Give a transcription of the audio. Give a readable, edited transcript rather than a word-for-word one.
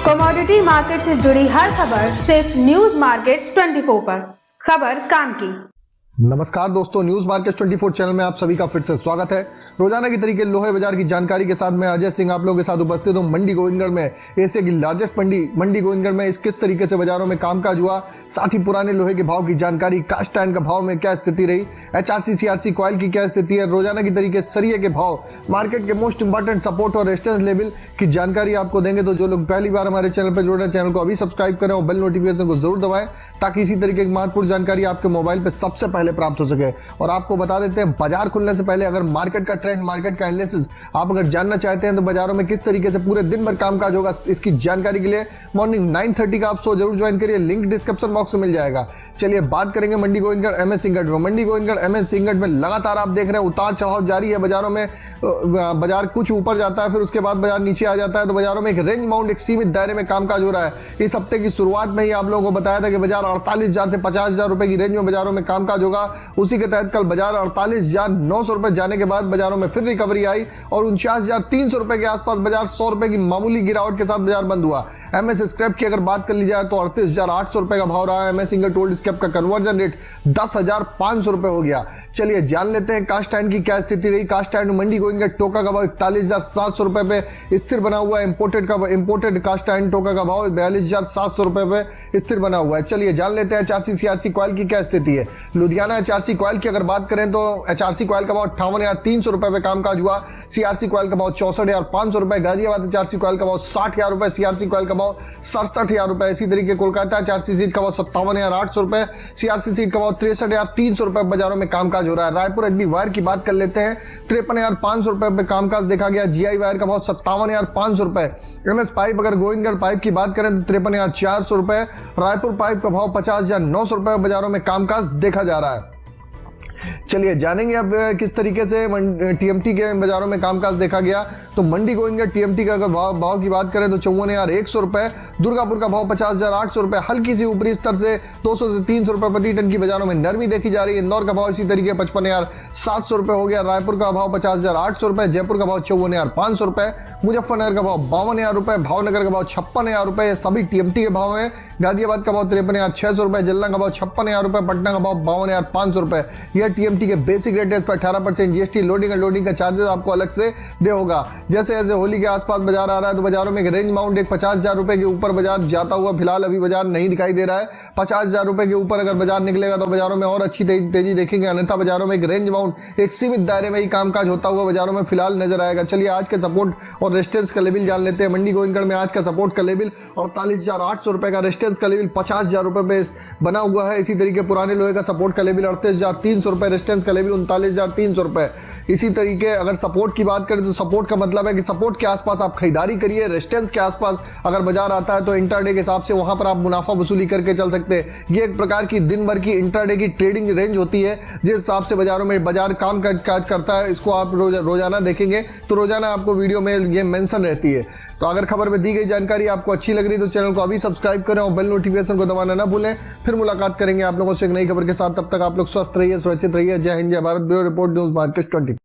Commodity market से जुड़ी हर खबर सिर्फ न्यूज मार्केट्स 24 पर। खबर काम की। नमस्कार दोस्तों, न्यूज मार्केट 24 चैनल में आप सभी का फिर से स्वागत है। रोजाना की तरीके लोहे बाजार की जानकारी के साथ मैं अजय सिंह आप लोगों के साथ उपस्थित हूं। मंडी गोविंदगढ़ में एशिया की लार्जेस्ट मंडी गोविंदगढ़ में इस किस तरीके से बाजारों में कामकाज हुआ, साथ ही पुराने लोहे के भाव की जानकारी, कास्ट आयरन का भाव में क्या स्थिति रही, एचआरसी सीआरसी कॉइल की क्या स्थिति है, रोजाना की तरीके सरिये के भाव, मार्केट के मोस्ट इंपॉर्टेंट सपोर्ट और रेजिस्टेंस लेवल की जानकारी आपको देंगे। तो जो लोग पहली बार हमारे चैनल पर जुड़ रहे हैं, चैनल को अभी सब्सक्राइब करें और बेल नोटिफिकेशन को जरूर दबाएं ताकि इसी तरीके की महत्वपूर्ण जानकारी आपके मोबाइल पर सबसे पहले प्राप्त हो सके। और आपको बता देते हैं, बाजार खुलने से पहले अगर मार्केट का ट्रेंड, मार्केट का एनालिसिस आप अगर जानना चाहते हैं तो बाजारों में किस तरीके से पूरे दिन भर कामकाज होगा, इसकी जानकारी के लिए मॉर्निंग 9:30 का आप शो जरूर ज्वाइन करिए। लिंक डिस्क्रिप्शन बॉक्स में मिल जाएगा। चलिए बात करेंगे मंडी गोविंदगढ़ एमएस सिंगट में। मंडी गोविंदगढ़ एमएस सिंगट में लगातार आप देख रहे हैं उतार चढ़ाव जारी है। बाजारों में बाजार कुछ ऊपर जाता है, फिर उसके बाद बाजार नीचे आ जाता है। तो बाजारों में एक रेंज बाउंड, एक सीमित दायरे में कामकाज हो रहा है। इस हफ्ते की शुरुआत में ही आप लोगों को बताया था कि बाजार 48,000 से 50,000 रुपए की रेंज में बाजारों में कामकाज होगा। उसी के तहत कल बाजार 48,900 रुपए जाने के बाद बाजारों में फिर रिकवरी आई और 49,300 रुपए के आसपास बाजार 100 रुपए की मामूली गिरावट के साथ बाजार बंद हुआ। एमएस स्क्रैप की अगर बात कर ली जाए तो 38,800 रुपए का भाव रहा है। एमएस सिंगल टोल्ड स्क्रैप का कन्वर्जन रेट 10,500 रुपए हो गया। चलिए जान लेते हैं कास्ट आयरन की क्या स्थिति रही। कास्ट आयरन मंडी गोविंदगढ़ टोका का भाव 41,700 रुपए पे स्थिर बना हुआ है। इंपोर्टेड कास्ट आयरन टोका का भाव 42,700 रुपए पे स्थिर बना हुआ है। चलिए जान लेते हैं एचआरसी सीआरसी कॉइल की क्या स्थिति है। लुधियाना एचआरसी कॉइल की अगर बात करें तो एचआरसी कॉइल का भाव 58,300 रुपए पे कामकाज हुआ। सीआरसी कॉइल का भाव 64,500 रुपए। गाजियाबाद एचआरसी कॉइल का भाव 60,000 रुपए। सीआरसी कॉइल का भाव 67,000 रुपए। इसी तरीके कोलकाता एचआरसी सीट का भाव 57,800 रुपए। सीआरसी सीट का भाव 63,300 रुपए बाजारों में कामकाज हो रहा है। रायपुर एचबी वायर की बात कर लेते हैं, 53,500 रुपए पे कामकाज देखा गया। जीआई वायर का भाव 57,500 रुपए। एमएस पाइप अगर गोविंदगढ़ पाइप की बात करें तो 53,400 रुपए। रायपुर पाइप का भाव 50,900 रुपए बाजारों में कामकाज देखा जा रहा है। चलिए जानेंगे अब किस तरीके से टीएमटी के बाजारों में कामकाज देखा गया। तो मंडी गोविंदगढ़ टीएमटी का अगर भाव की बात करें तो 54,100 रुपए। दुर्गापुर का भाव 50,800 रुपए। हल्की सी ऊपरी स्तर से 200 से 300 रुपए प्रति टन की बाजारों में नरमी देखी जा रही है। इंदौर का भाव इसी तरीके 55,700 रुपए हो गया। रायपुर का भाव 50,800 रुपए। जयपुर का भाव 54,500 रुपए। मुजफ्फरनगर का भाव 52,000 रुपए। भावनगर का भाव 56,000 रुपए। सभी टीएमटी के भाव है। गाजियाबाद का भाव 53,600 रुपए। जलना का भाव 56,000 रुपए। पटना का भाव 52,500 रुपए। टीएमटी के बेसिक रेट है, इस पर 18% जीएसटी, लोडिंग का चार्जेस आपको अलग से दे होगा। जैसे जैसे होली के आसपास बाजार आ रहा है तो बाजारों में एक रेंज बाउंड, एक 50,000 रुपए के ऊपर बाजार जाता हुआ फिलहाल अभी बाजार नहीं दिखाई दे रहा है। 50,000 रुपए के ऊपर अगर बाजार निकलेगा तो बाजारों में और अच्छी तेजी देखेंगे, अन्यथा बाजारों में एक रेंज बाउंड, एक सीमित दायरे में ही कामकाज होता हुआ बाजारों में फिलहाल नजर आएगा। चलिए आज के सपोर्ट और रेजिस्टेंस का लेवल जान लेते हैं। मंडी गोविंदगढ़ में आज का सपोर्ट का लेवल 48,800 रुपए का, रेजिस्टेंस का लेवल 50,000 रुपए पे बना हुआ है। इसी तरीके पुराने लोहे का सपोर्ट का लेवल 38,300 रुपए, रेजिस्टेंस का लेवल 39,300 रुपए। इसी तरीके अगर सपोर्ट की बात करें तो सपोर्ट का मतलब है कि सपोर्ट के आसपास आप खरीदारी करिए। रेजिस्टेंस के आसपास अगर बाजार आता है तो इंट्राडे के हिसाब से वहां पर आप मुनाफा वसूली करके चल सकते हैं। ये एक प्रकार की दिन भर की इंट्राडे की ट्रेडिंग रेंज होती है, जिस हिसाब से बाजारों में बाजार काम काज करता है। इसको आप रोजाना देखेंगे तो रोजाना आपको वीडियो में ये मेंशन रहती है। तो अगर खबर में दी गई जानकारी आपको अच्छी लग रही तो चैनल को अभी सब्सक्राइब करें और बेल नोटिफिकेशन को दबाना ना भूलें। फिर मुलाकात करेंगे आप लोगों से एक नई खबर के साथ। तब तक आप लोग स्वस्थ रहिए, सुरक्षित रहिए। जय हिंद, जय Bharat. Bureau report, news market 20।